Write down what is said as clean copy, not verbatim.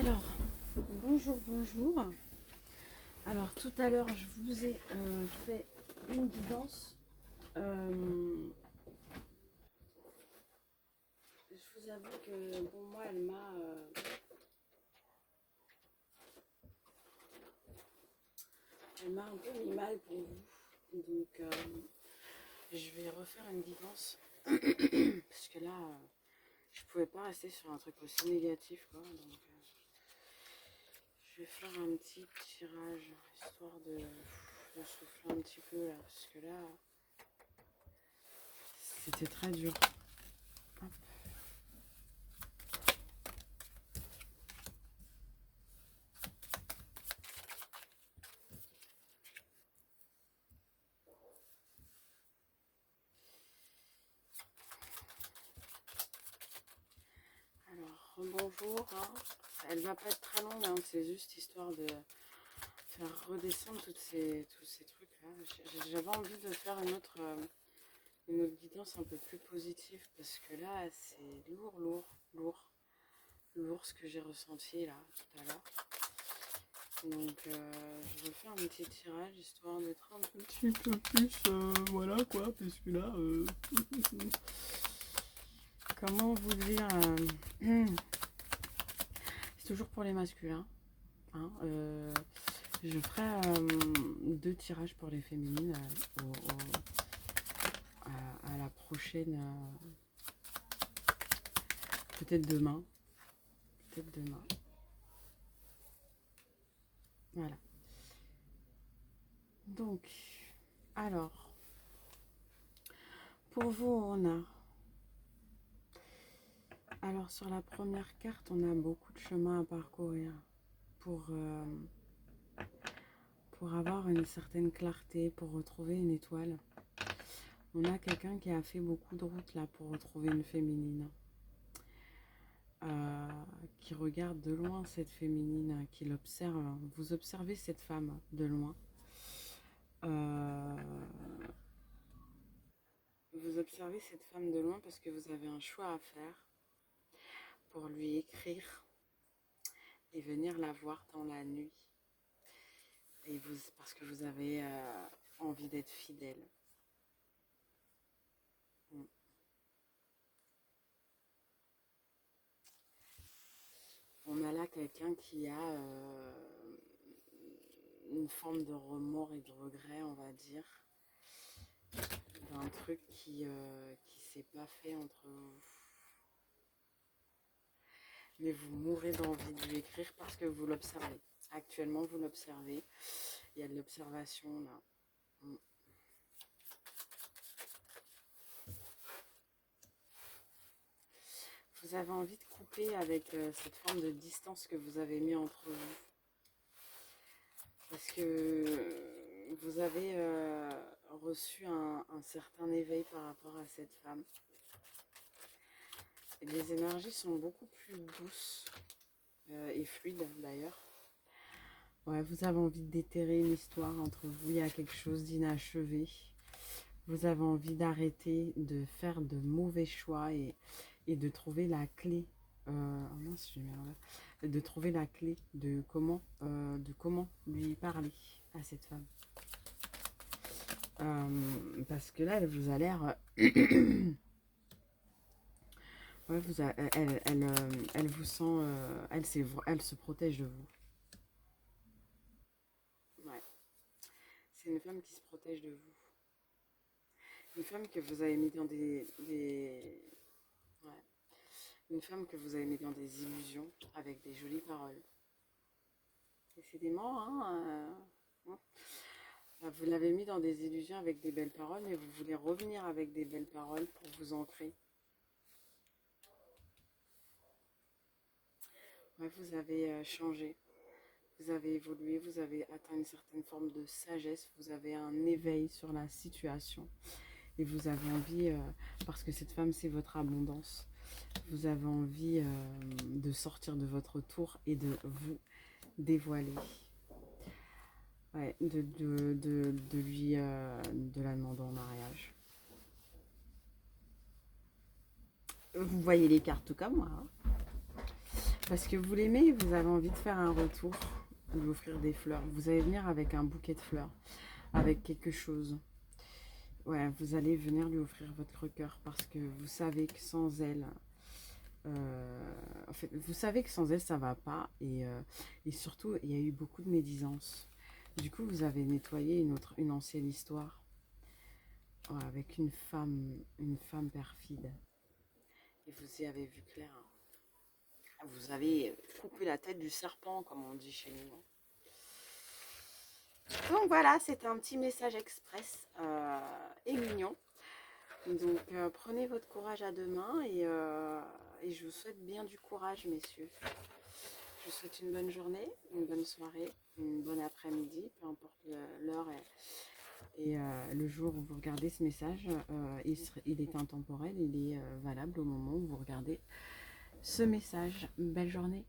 Alors, bonjour, bonjour. Alors, tout à l'heure, je vous ai fait une guidance. Je vous avoue que, bon, moi, elle m'a un peu mis mal pour vous. Donc, je vais refaire une guidance. Parce que là, je pouvais pas rester sur un truc aussi négatif, quoi. Donc, je vais faire un petit tirage, histoire de souffler un petit peu, là. Parce que là, c'était très dur. Hop. Alors, bonjour. Hein. Elle va pas être très longue, hein. C'est juste histoire de faire redescendre tous ces trucs-là. J'avais envie de faire une autre guidance un peu plus positive parce que là, c'est lourd ce que j'ai ressenti là tout à l'heure. Donc, je refais un petit tirage histoire d'être un petit peu plus, voilà quoi, parce que là, comment vous dire, c'est toujours pour les masculins. Hein, je ferai 2 tirages pour les féminines à la prochaine, peut-être demain. Voilà. Donc, alors, pour vous, alors sur la première carte, on a beaucoup de chemin à parcourir pour, pour avoir une certaine clarté, pour retrouver une étoile. On a quelqu'un qui a fait beaucoup de routes là pour retrouver une féminine. Qui regarde de loin cette féminine, qui l'observe. Vous observez cette femme de loin. Vous observez cette femme de loin parce que vous avez un choix à faire pour lui écrire et venir la voir dans la nuit. Et vous, parce que vous avez envie d'être fidèle. On a là quelqu'un qui a une forme de remords et de regret, on va dire, d'un truc qui s'est pas fait entre vous. Mais vous mourrez d'envie de lui écrire parce que vous l'observez. Actuellement, vous l'observez. Il y a de l'observation là. Vous avez envie de couper avec cette forme de distance que vous avez mis entre vous. Parce que vous avez reçu un certain éveil par rapport à cette femme. Et les énergies sont beaucoup plus douces et fluides d'ailleurs. Ouais, vous avez envie de déterrer une histoire entre vous, il y a quelque chose d'inachevé. Vous avez envie d'arrêter de faire de mauvais choix et de trouver la clé. Mince, je mets là. De trouver la clé de comment lui parler à cette femme. Parce que là, elle vous a l'air... ouais, elle vous sent... elle se protège de vous. Ouais. C'est une femme qui se protège de vous. Une femme que vous avez mis dans ouais. Une femme que vous avez mis dans des illusions avec des jolies paroles. Décidément, vous l'avez mis dans des illusions avec des belles paroles, mais vous voulez revenir avec des belles paroles pour vous ancrer. Ouais, vous avez changé, vous avez évolué, vous avez atteint une certaine forme de sagesse, vous avez un éveil sur la situation. Et vous avez envie, parce que cette femme c'est votre abondance, vous avez envie de sortir de votre tour et de vous dévoiler. Ouais, de lui de la demander en mariage. Vous voyez les cartes tout comme moi. Hein. Parce que vous l'aimez, vous avez envie de faire un retour, lui offrir des fleurs. Vous allez venir avec un bouquet de fleurs, avec quelque chose. Ouais, vous allez venir lui offrir votre cœur parce que vous savez que sans elle, en fait, vous savez que sans elle, ça va pas. Et surtout, il y a eu beaucoup de médisance. Du coup, vous avez nettoyé une ancienne histoire, ouais, avec une femme perfide. Et vous y avez vu clair, hein. Vous avez coupé la tête du serpent, comme on dit chez nous. Donc voilà, c'était un petit message express et mignon. Donc prenez votre courage à deux mains et je vous souhaite bien du courage, messieurs. Je vous souhaite une bonne journée, une bonne soirée, une bonne après-midi, peu importe l'heure et le jour où vous regardez ce message. Il est intemporel, il est valable au moment où vous regardez ce message. Belle journée.